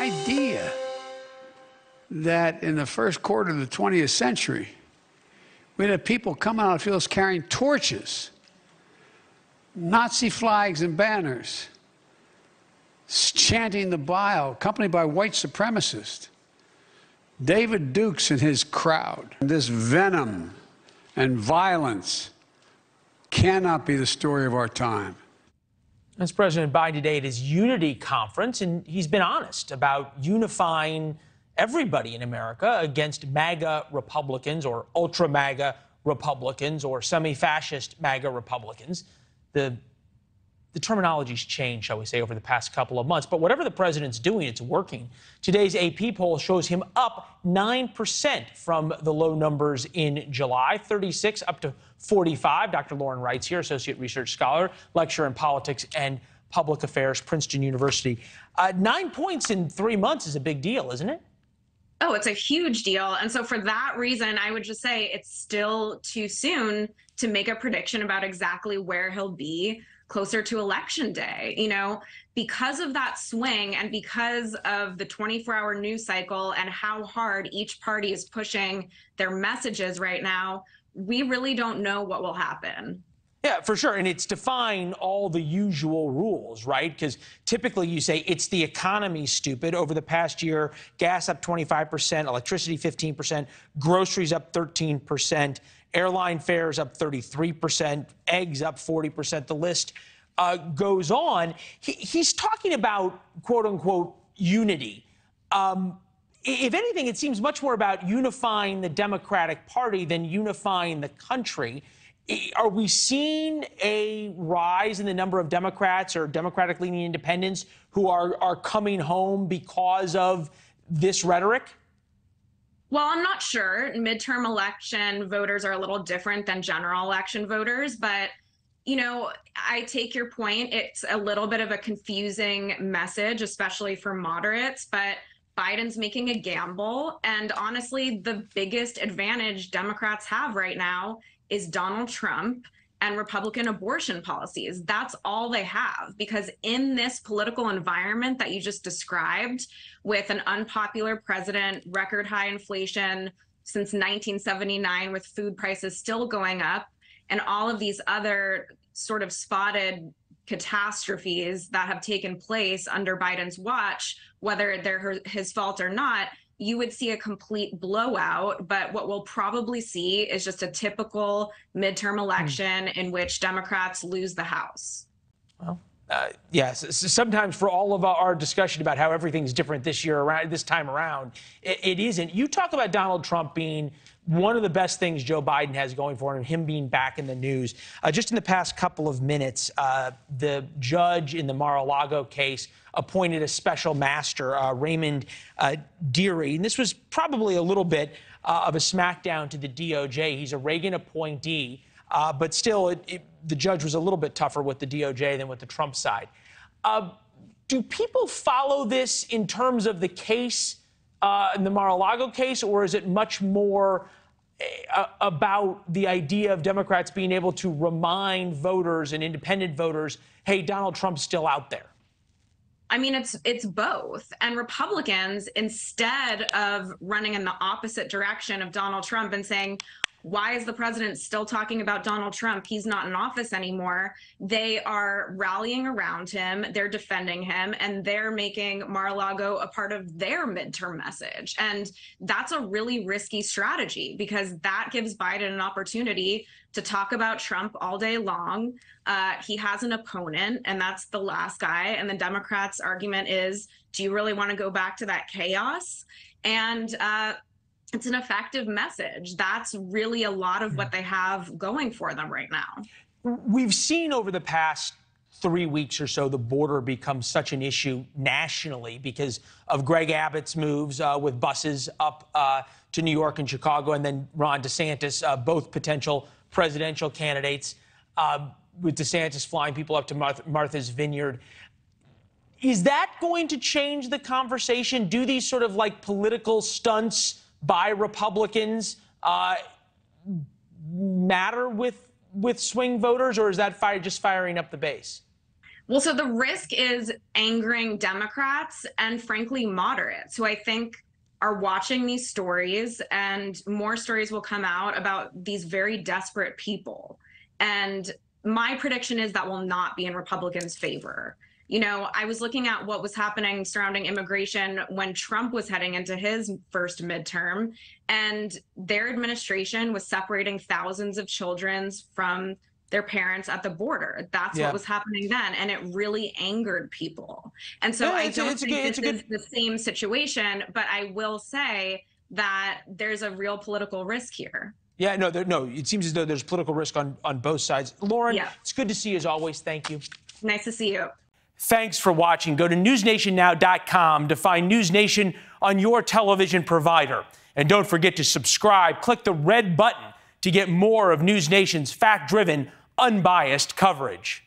idea that in the first quarter of the 20th century, we'd have people coming out of fields carrying torches, Nazi flags and banners, chanting the Bible, accompanied by white supremacists. David Dukes and his crowd. This venom and violence cannot be the story of our time. That's President Biden today at his Unity Conference, and he's been honest about unifying everybody in America against MAGA Republicans or ultra-MAGA Republicans or semi-fascist MAGA Republicans. The terminology's changed, shall we say, over the past couple of months. But whatever the president's doing, it's working. Today's AP poll shows him up 9% from the low numbers in July, 36 up to 45. Dr. Lauren Wright's here, associate research scholar, lecturer in politics and public affairs, Princeton University. 9 points in 3 months is a big deal, isn't it? Oh, it's a huge deal. And so for that reason, I would just say it's still too soon to make a prediction about exactly where he'll be closer to Election Day. You know, because of that swing and because of the 24-hour news cycle and how hard each party is pushing their messages right now, we really don't know what will happen. Yeah, for sure. And it's defying all the usual rules, right? Because typically you say it's the economy, stupid. Over the past year, gas up 25%, electricity 15%, groceries up 13%, airline fares up 33%, eggs up 40%. The list goes on. He's talking about, quote unquote, unity. If anything, it seems much more about unifying the Democratic Party than unifying the country. Are we seeing a rise in the number of Democrats or Democratic-leaning independents who are coming home because of this rhetoric? Well, I'm not sure. Midterm election voters are a little different than general election voters, but you know, I take your point. It's a little bit of a confusing message, especially for moderates, but Biden's making a gamble. And honestly, the biggest advantage Democrats have right now is Donald Trump and Republican abortion policies. That's all they have, because in this political environment that you just described, with an unpopular president, record high inflation since 1979, with food prices still going up, and all of these other sort of spotted catastrophes that have taken place under Biden's watch, whether they're his fault or not, you would see a complete blowout. But what we'll probably see is just a typical midterm election in which Democrats lose the House. Well, yes, sometimes for all of our discussion about how everything's different this time around, it isn't. You talk about Donald Trump being one of the best things Joe Biden has going for him, and him being back in the news. Just in the past couple of minutes, the judge in the Mar-a-Lago case appointed a special master, Raymond Dearie. And this was probably a little bit of a smackdown to the DOJ. He's a Reagan appointee, but still, the judge was a little bit tougher with the DOJ than with the Trump side. Do people follow this in terms of the case, in the Mar-a-Lago case, or is it much more about the idea of Democrats being able to remind voters and independent voters, hey, Donald Trump's still out there? I mean, it's both. And Republicans, instead of running in the opposite direction of Donald Trump and saying, why is the president still talking about Donald Trump? He's not in office anymore. They are rallying around him. They're defending him, and they're making Mar-a-Lago a part of their midterm message. And that's a really risky strategy, because that gives Biden an opportunity to talk about Trump all day long. He has an opponent, and that's the last guy. And the Democrats' argument is, do you really want to go back to that chaos? And it's an effective message. That's really a lot of what they have going for them right now. We've seen over the past 3 weeks or so the border become such an issue nationally because of Greg Abbott's moves with buses up to New York and Chicago, and then Ron DeSantis, both potential presidential candidates, with DeSantis flying people up to Martha's Vineyard. Is that going to change the conversation? Do these sort of like political stunts by Republicans matter with swing voters, or is that just firing up the base? Well, so the risk is angering Democrats and frankly moderates who I think are watching these stories, and more stories will come out about these very desperate people. And my prediction is that will not be in Republicans' favor. You know, I was looking at what was happening surrounding immigration when Trump was heading into his first midterm, and their administration was separating thousands of children from their parents at the border. That's what was happening then, and it really angered people. And so I don't think this is the same situation, but I will say that there's a real political risk here. Yeah, no, it seems as though there's political risk on both sides. Lauren, it's good to see you as always. Thank you. Nice to see you. Thanks for watching. Go to newsnationnow.com to find NewsNation on your television provider. And don't forget to subscribe. Click the red button to get more of NewsNation's fact-driven, unbiased coverage.